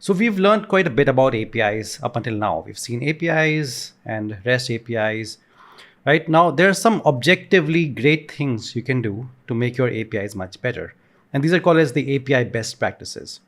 So we've learned quite a bit about APIs up until now. We've seen APIs and REST APIs. Right now, there are some objectively great things you can do to make your APIs much better. And these are called as the API best practices.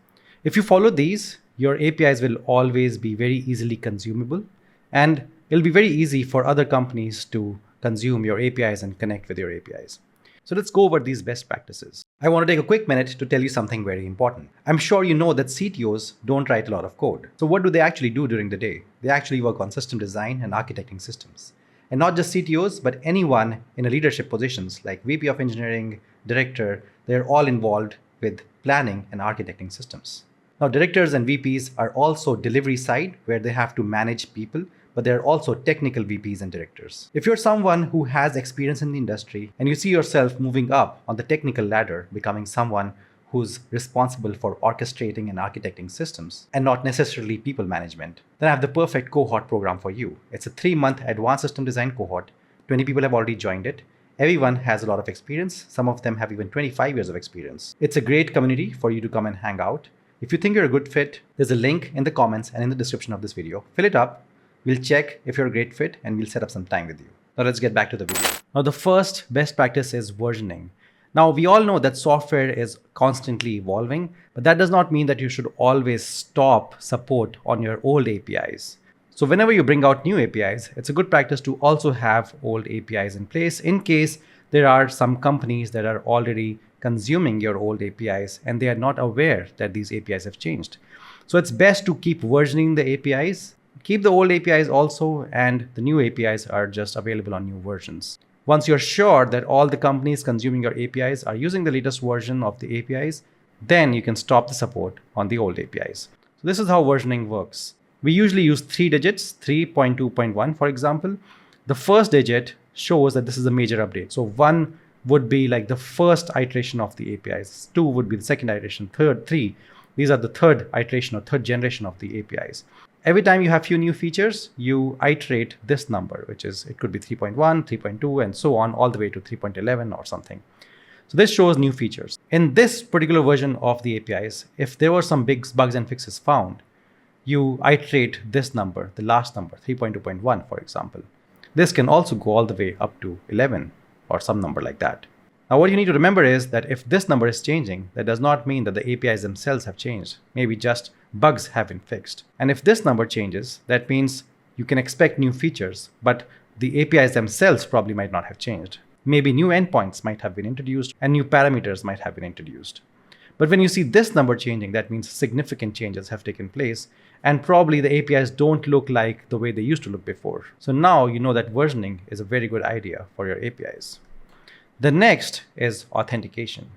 If you follow these, your APIs will always be very easily consumable, and it'll be very easy for other companies to consume your APIs and connect with your APIs. So let's go over these best practices. I want to take a quick minute to tell you something very important. I'm sure you know that CTOs don't write a lot of code. So what do they actually do during the day? They actually work on system design and architecting systems. And not just CTOs, but anyone in a leadership positions like VP of engineering, director, they're all involved with planning and architecting systems. Now, directors and VPs are also delivery side where they have to manage people, but they're also technical VPs and directors. If you're someone who has experience in the industry and you see yourself moving up on the technical ladder, becoming someone who's responsible for orchestrating and architecting systems and not necessarily people management, then I have the perfect cohort program for you. It's a 3-month advanced system design cohort. 20 people have already joined it. Everyone has a lot of experience. Some of them have even 25 years of experience. It's a great community for you to come and hang out. If you think you're a good fit, there's a link in the comments and in the description of this video. Fill it up. We'll check if you're a great fit and we'll set up some time with you. Now let's get back to the video. Now the first best practice is versioning. Now we all know that software is constantly evolving, but that does not mean that you should always stop support on your old APIs. So whenever you bring out new APIs, it's a good practice to also have old APIs in place in case there are some companies that are already consuming your old APIs and they are not aware that these APIs have changed. So it's best to keep versioning the APIs. Keep the old APIs also, and the new APIs are just available on new versions. Once you're sure that all the companies consuming your APIs are using the latest version of the APIs, then you can stop the support on the old APIs. So this is how versioning works. We usually use 3 digits, 3.2.1 for example. The first digit shows that this is a major update. So 1 would be like the first iteration of the APIs. 2 would be the second iteration, 3. These are the third iteration or third generation of the APIs. Every time you have few new features, you iterate this number, which is, it could be 3.1, 3.2, and so on, all the way to 3.11 or something. So this shows new features. In this particular version of the APIs, if there were some big bugs and fixes found, you iterate this number, the last number, 3.2.1, for example. This can also go all the way up to 11 or some number like that. Now, what you need to remember is that if this number is changing, that does not mean that the APIs themselves have changed. Maybe just bugs have been fixed. And if this number changes, that means you can expect new features, but the APIs themselves probably might not have changed. Maybe new endpoints might have been introduced and new parameters might have been introduced. But when you see this number changing, that means significant changes have taken place, and probably the APIs don't look like the way they used to look before. So now you know that versioning is a very good idea for your APIs. The next is authentication.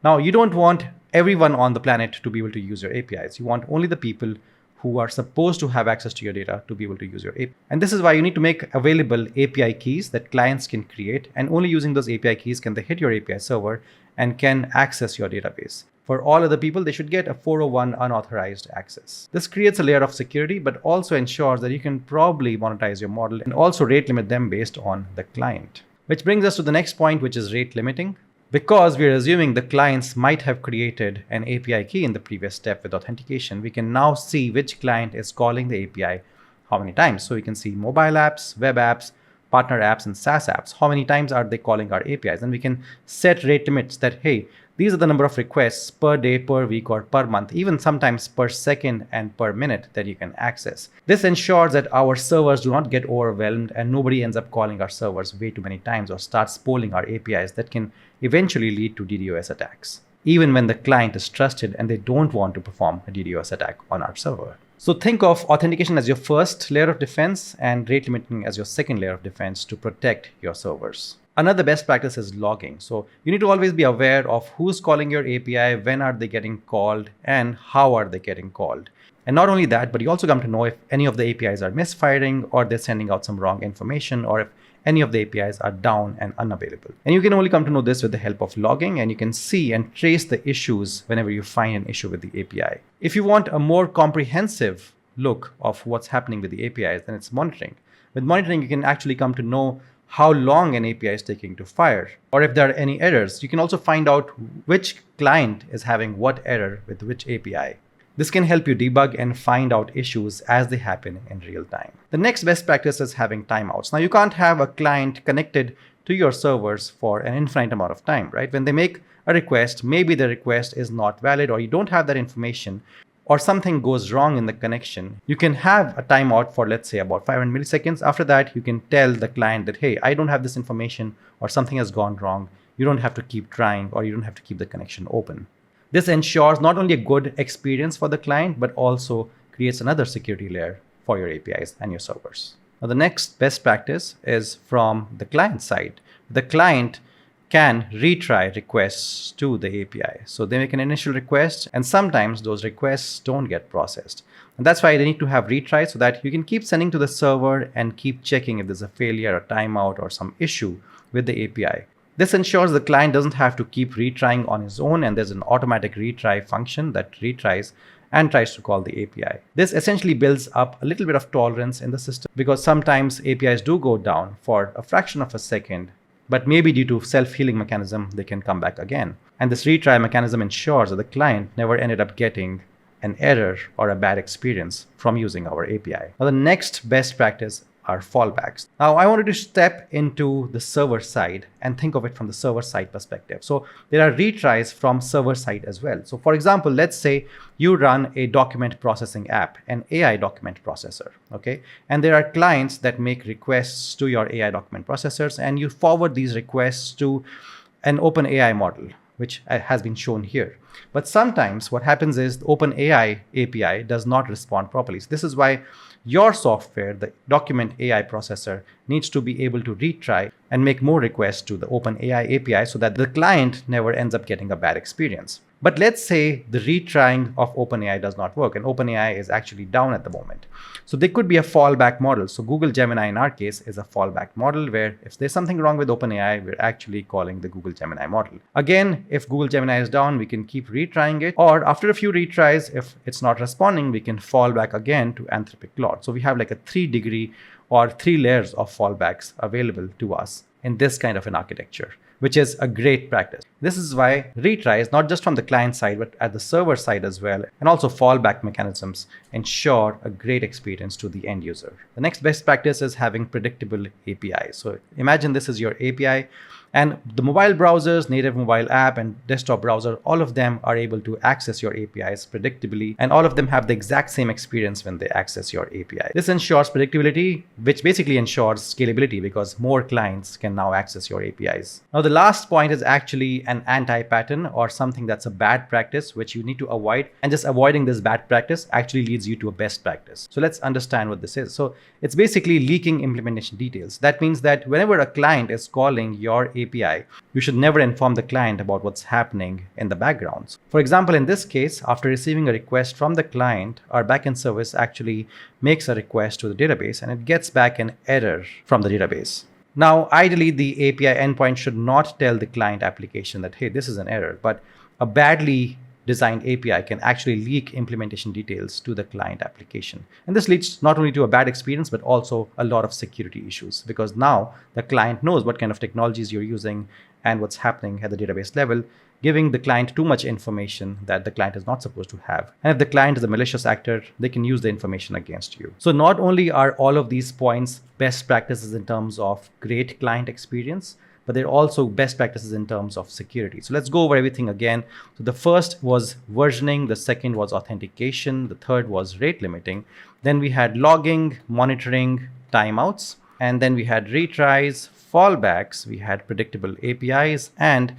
Now, you don't want everyone on the planet to be able to use your APIs. You want only the people who are supposed to have access to your data to be able to use your API. And this is why you need to make available API keys that clients can create, and only using those API keys can they hit your API server and can access your database. For all other people, they should get a 401 unauthorized access. This creates a layer of security, but also ensures that you can probably monetize your model and also rate limit them based on the client. Which brings us to the next point, which is rate limiting. Because we're assuming the clients might have created an API key in the previous step with authentication, we can now see which client is calling the API how many times. So we can see mobile apps, web apps, partner apps, and SaaS apps. How many times are they calling our APIs? And we can set rate limits that, hey, these are the number of requests per day, per week, or per month, even sometimes per second and per minute that you can access. This ensures that our servers do not get overwhelmed and nobody ends up calling our servers way too many times or starts polling our APIs that can eventually lead to DDoS attacks, even when the client is trusted and they don't want to perform a DDoS attack on our server. So think of authentication as your first layer of defense and rate limiting as your second layer of defense to protect your servers. Another best practice is logging. So you need to always be aware of who's calling your API, when are they getting called, and how are they getting called. And not only that, but you also come to know if any of the APIs are misfiring or they're sending out some wrong information, or if any of the APIs are down and unavailable. And you can only come to know this with the help of logging, and you can see and trace the issues whenever you find an issue with the API. If you want a more comprehensive look of what's happening with the APIs, then it's monitoring. With monitoring, you can actually come to know how long an API is taking to fire, or if there are any errors. You can also find out which client is having what error with which API. This can help you debug and find out issues as they happen in real time. The next best practice is having timeouts. Now, you can't have a client connected to your servers for an infinite amount of time, right? When they make a request, maybe the request is not valid or you don't have that information, or something goes wrong in the connection, you can have a timeout for, let's say, about 500 milliseconds. After that, you can tell the client that, hey, I don't have this information or something has gone wrong. You don't have to keep trying or you don't have to keep the connection open. This ensures not only a good experience for the client, but also creates another security layer for your APIs and your servers. Now, the next best practice is from the client side. The client can retry requests to the API. So they make an initial request and sometimes those requests don't get processed. And that's why they need to have retries so that you can keep sending to the server and keep checking if there's a failure, a timeout, or some issue with the API. This ensures the client doesn't have to keep retrying on his own, and there's an automatic retry function that retries and tries to call the API. This essentially builds up a little bit of tolerance in the system because sometimes APIs do go down for a fraction of a second, but maybe due to self-healing mechanism, they can come back again. And this retry mechanism ensures that the client never ended up getting an error or a bad experience from using our API. Now, the next best practice are fallbacks. Now, I wanted to step into the server side and think of it from the server side perspective. So there are retries from server side as well. So for example, let's say you run a document processing app, an AI document processor, okay? And there are clients that make requests to your AI document processors, and you forward these requests to an OpenAI model, which has been shown here. But sometimes what happens is the OpenAI API does not respond properly. So this is why your software, the document AI processor, needs to be able to retry and make more requests to the OpenAI API so that the client never ends up getting a bad experience. But let's say the retrying of OpenAI does not work and OpenAI is actually down at the moment. So there could be a fallback model. So Google Gemini in our case is a fallback model where if there's something wrong with OpenAI, we're actually calling the Google Gemini model. Again, if Google Gemini is down, we can keep retrying it, or after a few retries, if it's not responding, we can fall back again to Anthropic Claude. So we have like a 3-degree or 3 layers of fallbacks available to us in this kind of an architecture, which is a great practice. This is why retries, not just from the client side, but at the server side as well, and also fallback mechanisms ensure a great experience to the end user. The next best practice is having predictable APIs. So imagine this is your API, and the mobile browsers, native mobile app and desktop browser, all of them are able to access your APIs predictably, and all of them have the exact same experience when they access your API. This ensures predictability, which basically ensures scalability because more clients can now access your APIs. Now, the last point is actually an anti-pattern or something that's a bad practice, which you need to avoid. And just avoiding this bad practice actually leads you to a best practice. So let's understand what this is. So it's basically leaking implementation details. That means that whenever a client is calling your API, you should never inform the client about what's happening in the background. For example, in this case, after receiving a request from the client, our backend service actually makes a request to the database and it gets back an error from the database. Now, ideally, the API endpoint should not tell the client application that, hey, this is an error, but a badly designed API can actually leak implementation details to the client application. And this leads not only to a bad experience, but also a lot of security issues because now the client knows what kind of technologies you're using and what's happening at the database level, giving the client too much information that the client is not supposed to have. And if the client is a malicious actor, they can use the information against you. So not only are all of these points best practices in terms of great client experience, but they're also best practices in terms of security. So let's go over everything again. So the first was versioning, the second was authentication, the third was rate limiting. Then we had logging, monitoring, timeouts, and then we had retries, fallbacks, we had predictable APIs, and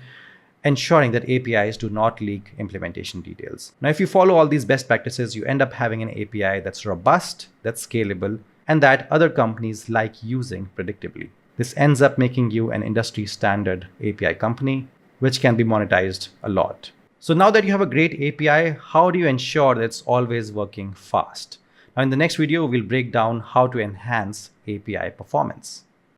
ensuring that APIs do not leak implementation details. Now, if you follow all these best practices, you end up having an API that's robust, that's scalable, and that other companies like using predictably. This ends up making you an industry standard API company, which can be monetized a lot. So now that you have a great API, how do you ensure that it's always working fast? Now in the next video, we'll break down how to enhance API performance.